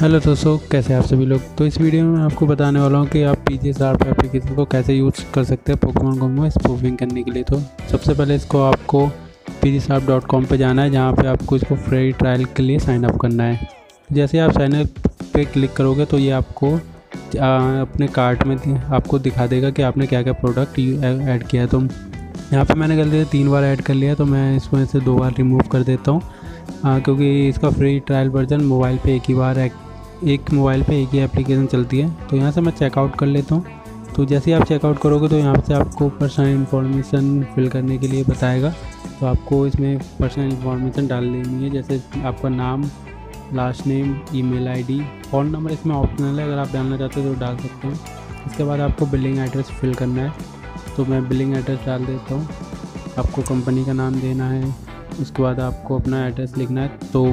Hello दोस्तों, कैसे हैं आप सभी लोग। तो इस वीडियो में मैं आपको बताने वाला हूं कि आप पीजी शार्प एप्लीकेशन को कैसे यूज़ कर सकते हैं पोकेमॉन गो में स्पूफिंग करने के लिए। तो सबसे पहले इसको आपको pgsharp.com पे जाना है, जहां पे आपको इसको फ्री ट्रायल के लिए साइन अप करना है। जैसे आप साइन अप पे क्लिक करोगे तो ये आपको अपने कार्ट में आपको दिखा देगा कि आपने क्या क्या प्रोडक्ट ऐड किया है। तो यहाँ पर मैंने गलती से 3 बार ऐड कर लिया, तो मैं इसमें से 2 बार रिमूव कर देता हूँ, क्योंकि इसका फ्री ट्रायल वर्जन मोबाइल पे एक मोबाइल पे एक ही एप्लीकेशन चलती है। तो यहाँ से मैं चेकआउट कर लेता हूँ। तो जैसे ही आप चेकआउट करोगे तो यहाँ से आपको पर्सनल इन्फॉर्मेशन फिल करने के लिए बताएगा। तो आपको इसमें पर्सनल इन्फॉर्मेशन डाल देनी है, जैसे आपका नाम, last name, email ID, phone number इसमें ऑप्शनल है, अगर आप डालना चाहते हो तो डाल सकते हैं। इसके बाद आपको बिलिंग एड्रेस फिल करना है, तो मैं बिलिंग एड्रेस डाल देता हूँ। आपको कंपनी का नाम देना है, उसके बाद आपको अपना एड्रेस लिखना है। तो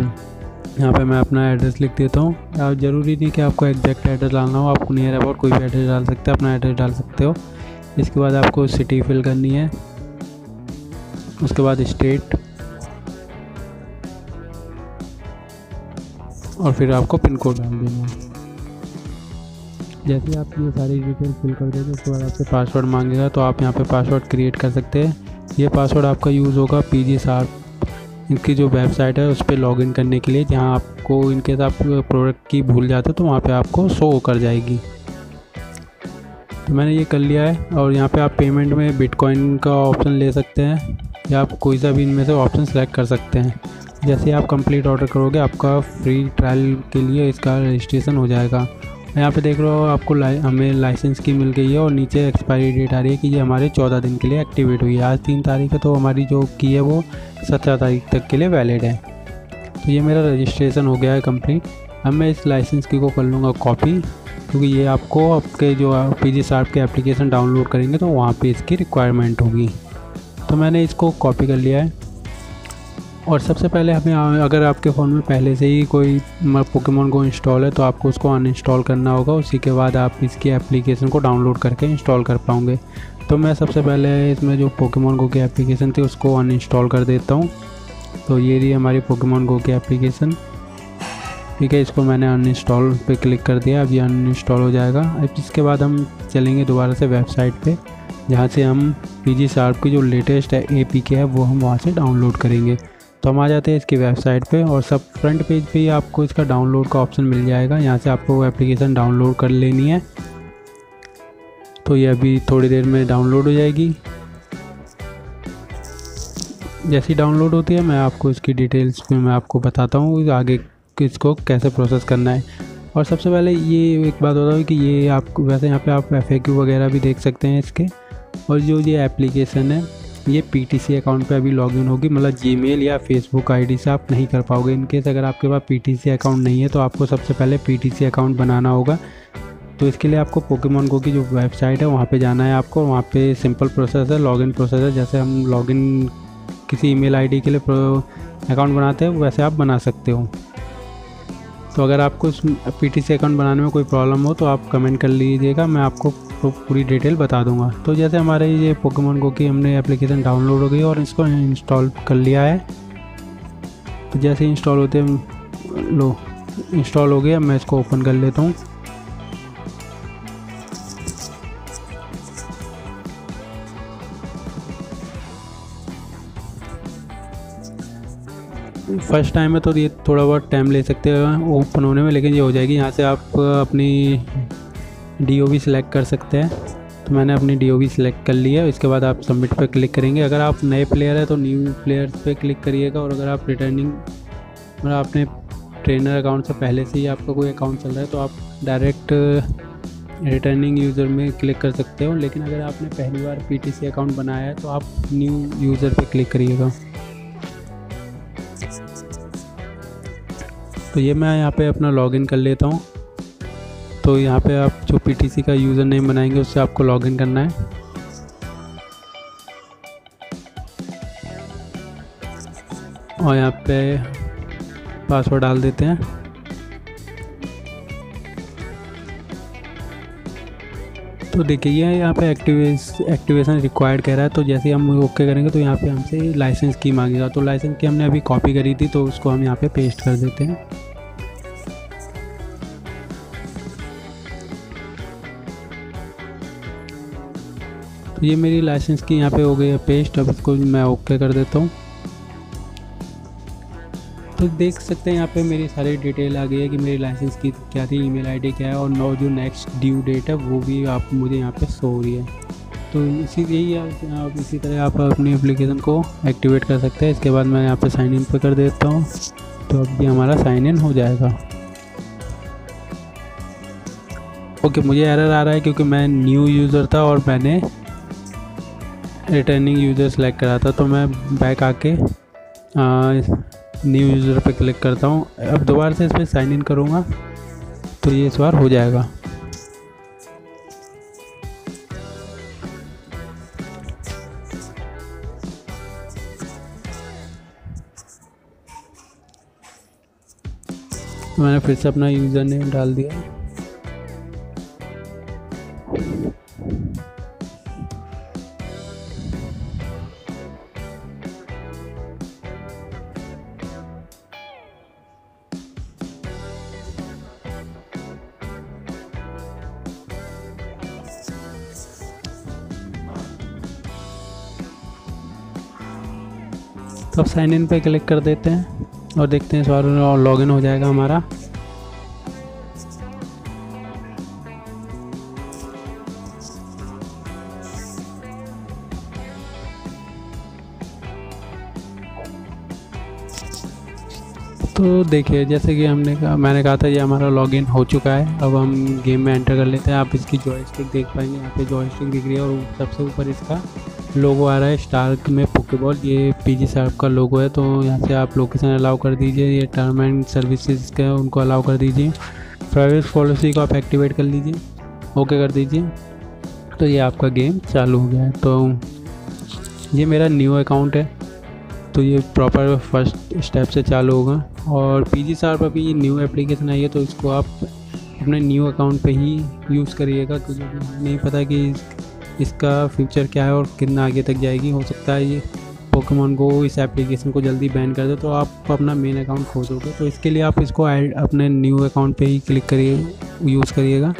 यहाँ पे मैं अपना एड्रेस लिख देता हूँ। ज़रूरी नहीं कि आपको एग्जैक्ट एड्रेस डालना हो, आपको नियर अबाउट कोई भी एड्रेस डाल सकते हैं, अपना एड्रेस डाल सकते हो। इसके बाद आपको सिटी फिल करनी है, उसके बाद स्टेट, और फिर आपको पिन कोड डाल देना है। जैसे आप ये सारी डिटेल फिल कर दोगे उसके बाद आपसे पासवर्ड मांगेगा, तो आप यहाँ पे पासवर्ड क्रिएट कर सकते हैं। ये पासवर्ड आपका यूज़ होगा पीजी शार्प इनकी जो वेबसाइट है उस पर लॉगिन करने के लिए, जहाँ आपको इनकेस आप प्रोडक्ट की भूल जाते हो तो वहाँ पे आपको शो कर जाएगी। तो मैंने ये कर लिया है, और यहाँ पे आप पेमेंट में बिटकॉइन का ऑप्शन ले सकते हैं, या आप कोई सा भी इनमें से ऑप्शन सेलेक्ट कर सकते हैं। जैसे आप कंप्लीट ऑर्डर करोगे आपका फ्री ट्रायल के लिए इसका रजिस्ट्रेशन हो जाएगा। यहाँ पे देख रहे हो आपको हमें लाइसेंस की मिल गई है, और नीचे एक्सपायरी डेट आ रही है कि ये हमारे 14 दिन के लिए एक्टिवेट हुई है। आज 3 तारीख है, तो हमारी जो की है वो 17 तारीख तक के लिए वैलिड है। तो ये मेरा रजिस्ट्रेशन हो गया है कंप्लीट। अब मैं इस लाइसेंस की को कर लूँगा कॉपी, क्योंकि ये आपको आपके जो पीजी शार्प के एप्लीकेशन डाउनलोड करेंगे तो वहाँ पे इसकी रिक्वायरमेंट होगी। तो मैंने इसको कॉपी कर लिया है। और सबसे पहले हमें, अगर आपके फ़ोन में पहले से ही कोई पोकेमॉन गो इंस्टॉल है तो आपको उसको अनइंस्टॉल करना होगा, उसी के बाद आप इसकी एप्लीकेशन को डाउनलोड करके इंस्टॉल कर पाओगे। तो मैं सबसे पहले इसमें जो पोकेमॉन गो की एप्लीकेशन थी उसको अनइंस्टॉल कर देता हूँ। तो ये रही हमारी पोकेमॉन गो की एप्लीकेशन, ठीक है। इसको मैंने अनइंस्टॉल पे क्लिक कर दिया, अब ये अनइंस्टॉल हो जाएगा। अब इसके बाद हम चलेंगे दोबारा से वेबसाइट पे, जहाँ से हम पीजी शार्प की जो लेटेस्ट APK है वो हम वहाँ से डाउनलोड करेंगे। तो हम आ जाते हैं इसकी वेबसाइट पे, और सब फ्रंट पेज पे ही आपको इसका डाउनलोड का ऑप्शन मिल जाएगा। यहाँ से आपको वो एप्लीकेशन डाउनलोड कर लेनी है। तो ये अभी थोड़ी देर में डाउनलोड हो जाएगी। जैसी डाउनलोड होती है मैं आपको इसकी डिटेल्स में मैं आपको बताता हूँ आगे इसको कैसे प्रोसेस करना है। और सबसे पहले ये एक बात होता है कि ये आपको वैसे यहाँ पे आप FAQ वगैरह भी देख सकते हैं इसके। और जो ये एप्लीकेशन है ये PTC अकाउंट पे अभी लॉगिन होगी, मतलब जीमेल या फेसबुक आईडी से आप नहीं कर पाओगे। इनकेस अगर आपके पास PTC अकाउंट नहीं है तो आपको सबसे पहले PTC अकाउंट बनाना होगा। तो इसके लिए आपको पोकेमॉन गो की जो वेबसाइट है वहाँ पे जाना है आपको। वहाँ पे सिंपल प्रोसेस है, लॉगिन प्रोसेस है। जैसे हम लॉगिन किसी ईमेल आईडी के लिए अकाउंट बनाते हैं वैसे आप बना सकते हो। तो अगर आपको इस PTC अकाउंट बनाने में कोई प्रॉब्लम हो तो आप कमेंट कर लीजिएगा, मैं आपको पूरी डिटेल बता दूंगा। तो जैसे हमारे ये पोकेमॉन गो की हमने एप्लीकेशन डाउनलोड हो गई और इसको इंस्टॉल कर लिया है। तो जैसे इंस्टॉल होते लो इंस्टॉल हो गया, मैं इसको ओपन कर लेता हूँ। फर्स्ट टाइम है तो ये थोड़ा बहुत टाइम ले सकते हैं ओपन होने में, लेकिन ये हो जाएगी। यहाँ से आप अपनी DOB सिलेक्ट कर सकते हैं। तो मैंने अपनी DOB सिलेक्ट कर लिया है। इसके बाद आप सबमिट पर क्लिक करेंगे। अगर आप नए प्लेयर है तो न्यू प्लेयर्स पे क्लिक करिएगा, और अगर आप रिटर्निंग मतलब अपने ट्रेनर अकाउंट से पहले से ही आपका कोई अकाउंट चल रहा है तो आप डायरेक्ट रिटर्निंग यूज़र में क्लिक कर सकते हो। लेकिन अगर आपने पहली बार PTC अकाउंट बनाया है तो आप न्यू यूज़र पे क्लिक करिएगा। तो ये मैं यहाँ पे अपना लॉगिन कर लेता हूँ। तो यहाँ पे आप जो PTC का यूज़र नेम बनाएंगे उससे आपको लॉगिन करना है। और यहाँ पे पासवर्ड डाल देते हैं। तो देखिए ये यहाँ पे एक्टिवेशन रिक्वायर्ड कह रहा है। तो जैसे हम ओके करेंगे तो यहाँ पे हमसे लाइसेंस की मांगेगा। तो लाइसेंस की हमने अभी कॉपी करी थी तो उसको हम यहाँ पे पेस्ट कर देते हैं। तो ये मेरी लाइसेंस की यहाँ पे हो गई है पेस्ट। अब इसको मैं ओके कर देता हूँ। तो देख सकते हैं यहाँ पे मेरी सारी डिटेल आ गई है कि मेरी लाइसेंस की क्या थी, ईमेल आईडी क्या है, और नो जो नेक्स्ट ड्यू डेट है वो भी आप मुझे यहाँ पे शो हो रही है। तो आप इसी तरह आप अपनी एप्लीकेशन को एक्टिवेट कर सकते हैं। इसके बाद मैं यहाँ पे साइन इन पे कर देता हूँ। तो अब ये हमारा साइन इन हो जाएगा। ओके, मुझे एरर आ रहा है क्योंकि मैं न्यू यूज़र था और मैंने रिटर्निंग यूज़र सेलेक्ट करा था। तो मैं बैक आके न्यू यूज़र पे क्लिक करता हूँ। अब दोबारा से इस पर साइन इन करूँगा तो ये इस बार हो जाएगा। तो मैंने फिर से अपना यूज़र नेम डाल दिया। तो अब साइन इन पे क्लिक कर देते हैं और देखते हैं इस बार लॉगिन हो जाएगा हमारा। तो देखिए, जैसे कि मैंने कहा था ये हमारा लॉगिन हो चुका है। अब हम गेम में एंटर कर लेते हैं। आप इसकी जॉयस्टिक देख पाएंगे, यहाँ पे जॉयस्टिक दिख रही है और सबसे ऊपर इसका लोगो आ रहा है स्टार में पोकेबॉल। ये पीजी साहब का लोगो है। तो यहाँ से आप लोकेशन अलाउ कर दीजिए। ये टर्म एंड सर्विसेज के उनको अलाउ कर दीजिए। प्राइवेसी पॉलिसी को आप एक्टिवेट कर लीजिए, ओके कर दीजिए। तो ये आपका गेम चालू हो गया है। तो ये मेरा न्यू अकाउंट है, तो ये प्रॉपर फर्स्ट स्टेप से चालू होगा। और पीजी साहब अभी ये न्यू एप्लीकेशन आई है, तो इसको आप अपने न्यू अकाउंट पे ही यूज़ करिएगा, क्योंकि नहीं पता कि इसका फ्यूचर क्या है और कितना आगे तक जाएगी। हो सकता है ये पोकेमॉन गो इस एप्लीकेशन को जल्दी बैन कर दे, तो आप अपना मेन अकाउंट खो दोगे। तो इसके लिए आप इसको अपने न्यू अकाउंट पे ही क्लिक करिए, यूज़ करिएगा।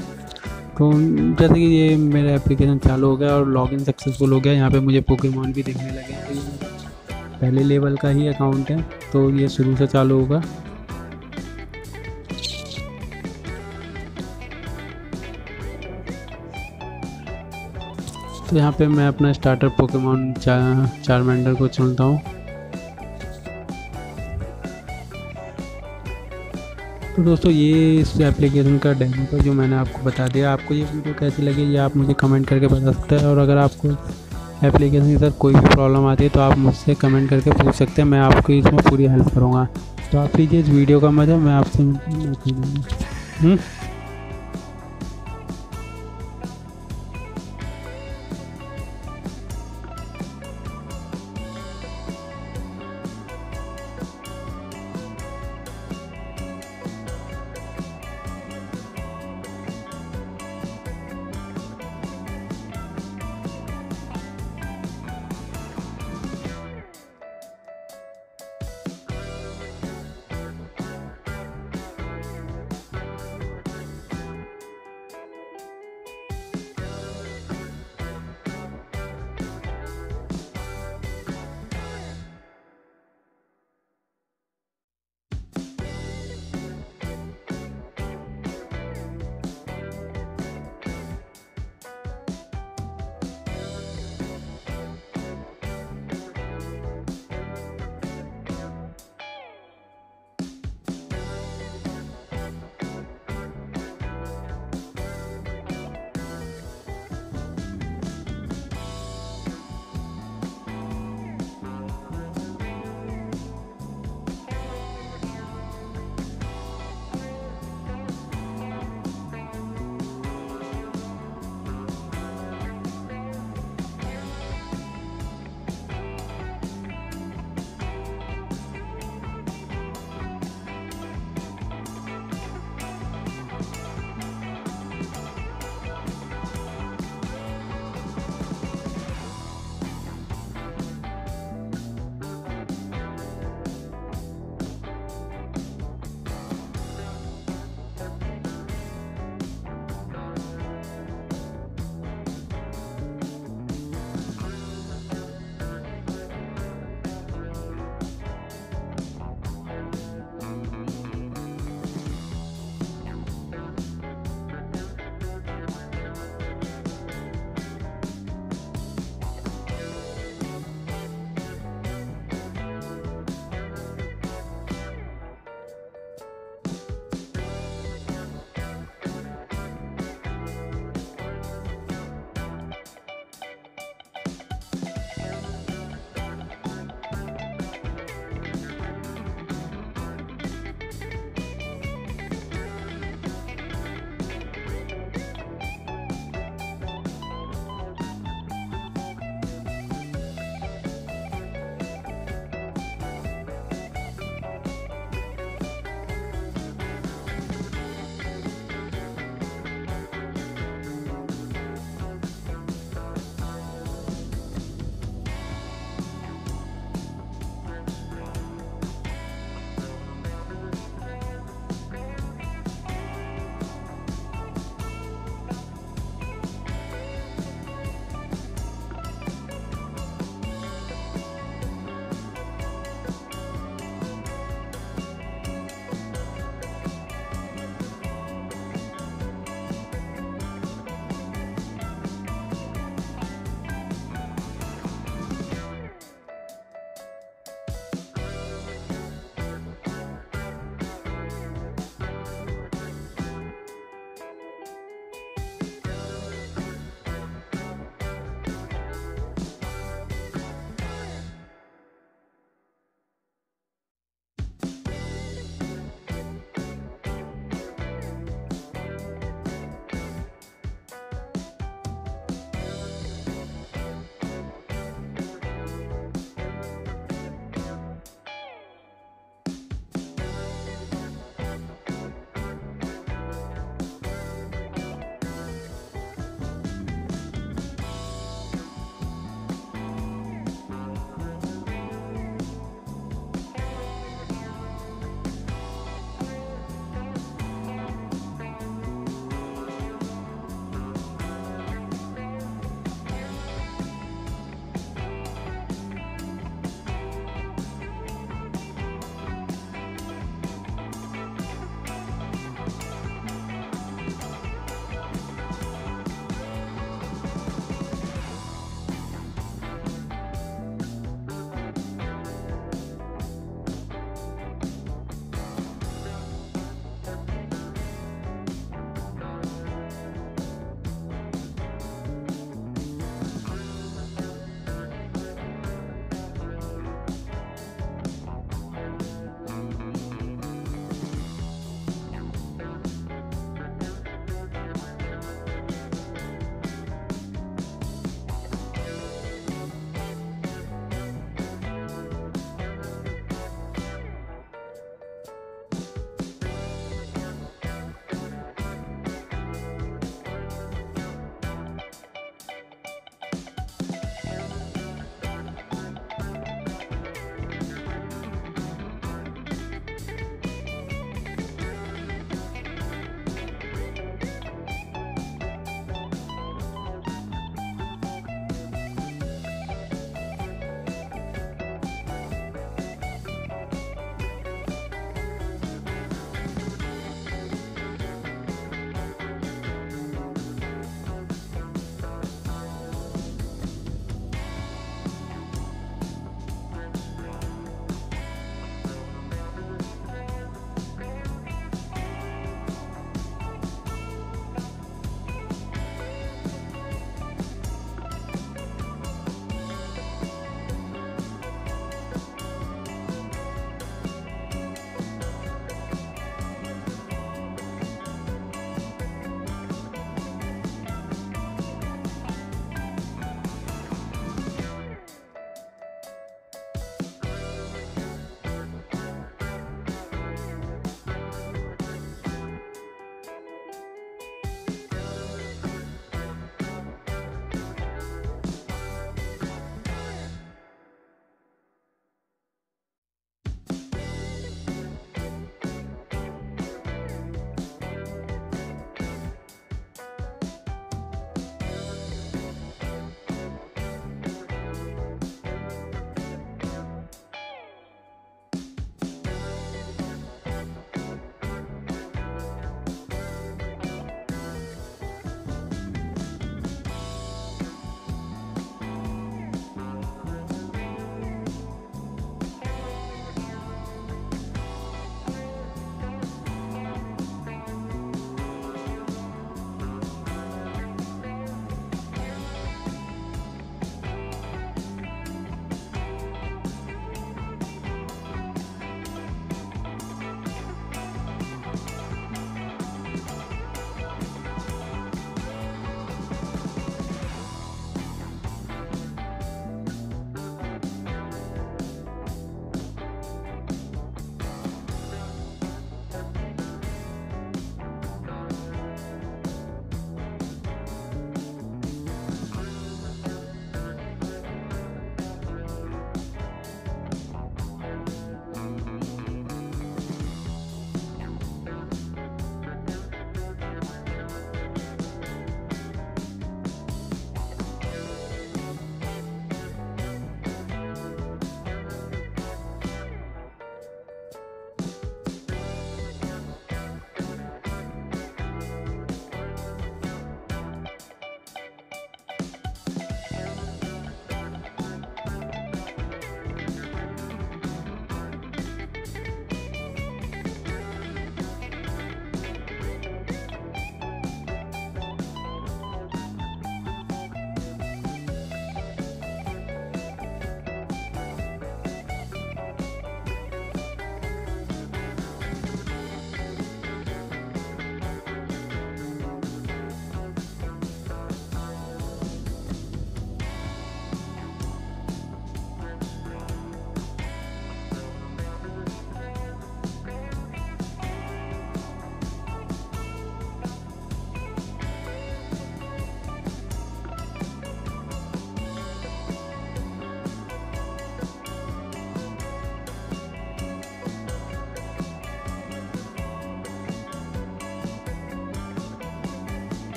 तो जैसे कि ये मेरा एप्लीकेशन चालू हो गया और लॉगिन सक्सेसफुल हो गया। यहाँ पे मुझे पोकेमॉन भी दिखने लगे हैं। तो ये पहले लेवल का ही अकाउंट है, तो ये शुरू से चालू होगा। तो यहाँ पे मैं अपना स्टार्टर पोकेमॉन चारमेंडर को चुनता हूँ। तो दोस्तों, ये इस एप्लीकेशन का डेमो का जो मैंने आपको बता दिया। आपको ये वीडियो कैसी लगी ये आप मुझे कमेंट करके बता सकते हैं। और अगर आपको एप्लीकेशन के साथ कोई भी प्रॉब्लम आती है तो आप मुझसे कमेंट करके पूछ सकते हैं, मैं आपकी इसमें पूरी हेल्प करूँगा। तो आप लीजिए इस वीडियो का मज़ा, मैं आपसे